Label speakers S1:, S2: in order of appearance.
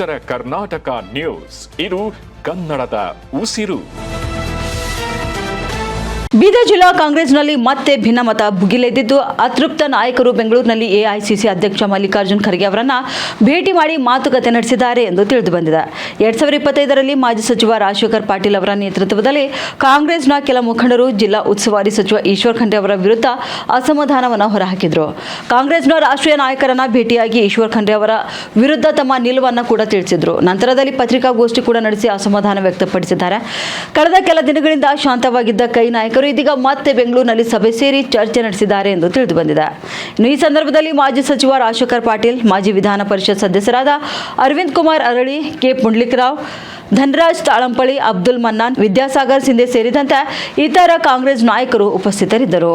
S1: ಉತ್ತರ ಕರ್ನಾಟಕ ನ್ಯೂಸ್, ಇದು ಕನ್ನಡದ ಉಸಿರು.
S2: ಬೀದರ್ ಜಿಲ್ಲಾ ಕಾಂಗ್ರೆಸ್ನಲ್ಲಿ ಮತ್ತೆ ಭಿನ್ನಮತ ಭುಗಿಲೆದ್ದಿದ್ದು, ಅತೃಪ್ತ ನಾಯಕರು ಬೆಂಗಳೂರಿನಲ್ಲಿ ಎಐಸಿಸಿ ಅಧ್ಯಕ್ಷ ಮಲ್ಲಿಕಾರ್ಜುನ್ ಖರ್ಗೆ ಅವರನ್ನ ಭೇಟಿ ಮಾಡಿ ಮಾತುಕತೆ ನಡೆಸಿದ್ದಾರೆ ಎಂದು ತಿಳಿದುಬಂದಿದೆ. 2025ರಲ್ಲಿ ಮಾಜಿ ಸಚಿವ ರಾಜಶೇಖರ್ ಪಾಟೀಲ್ ಅವರ ನೇತೃತ್ವದಲ್ಲಿ ಕಾಂಗ್ರೆಸ್ನ ಕೆಲ ಮುಖಂಡರು ಜಿಲ್ಲಾ ಉಸ್ತುವಾರಿ ಸಚಿವ ಈಶ್ವರ್ ಖಂಡ್ರೆ ಅವರ ವಿರುದ್ಧ ಅಸಮಾಧಾನವನ್ನು ಹೊರಹಾಕಿದರು. ಕಾಂಗ್ರೆಸ್ನ ರಾಷ್ಟ್ರೀಯ ನಾಯಕರನ್ನ ಭೇಟಿಯಾಗಿ ಈಶ್ವರ್ ಖಂಡ್ರೆ ಅವರ ವಿರುದ್ಧ ತಮ್ಮ ನಿಲುವನ್ನು ಕೂಡ ತಿಳಿಸಿದರು. ನಂತರದಲ್ಲಿ ಪತ್ರಿಕಾಗೋಷ್ಠಿ ಕೂಡ ನಡೆಸಿ ಅಸಮಾಧಾನ ವ್ಯಕ್ತಪಡಿಸಿದ್ದಾರೆ. ಕಳೆದ ಕೆಲ ದಿನಗಳಿಂದ ಶಾಂತವಾಗಿದ್ದ ಕೈ ನಾಯಕರು ಇದೀಗ ಮತ್ತೆ ಬೆಂಗಳೂರಿನಲ್ಲಿ ಸಭೆ ಸೇರಿ ಚರ್ಚೆ ನಡೆಸಿದ್ದಾರೆ ಎಂದು ತಿಳಿದುಬಂದಿದೆ. ಈ ಸಂದರ್ಭದಲ್ಲಿ ಮಾಜಿ ಸಚಿವ ರಾಜಶೇಖರ್ ಪಾಟೀಲ್, ಮಾಜಿ ವಿಧಾನ ಪರಿಷತ್ ಸದಸ್ಯರಾದ ಅರವಿಂದ್ ಕುಮಾರ್ ಅರಳಿ, ಕೆ ಪುಂಡ್ಲಿಕರಾವ್, ಧನರಾಜ್ ತಾಳಂಪಳ್ಳಿ, ಅಬ್ದುಲ್ ಮನ್ನಾನ್, ವಿದ್ಯಾಸಾಗರ್ ಸಿಂಧೆ ಸೇರಿದಂತೆ ಇತರ ಕಾಂಗ್ರೆಸ್ ನಾಯಕರು ಉಪಸ್ಥಿತರಿದ್ದರು.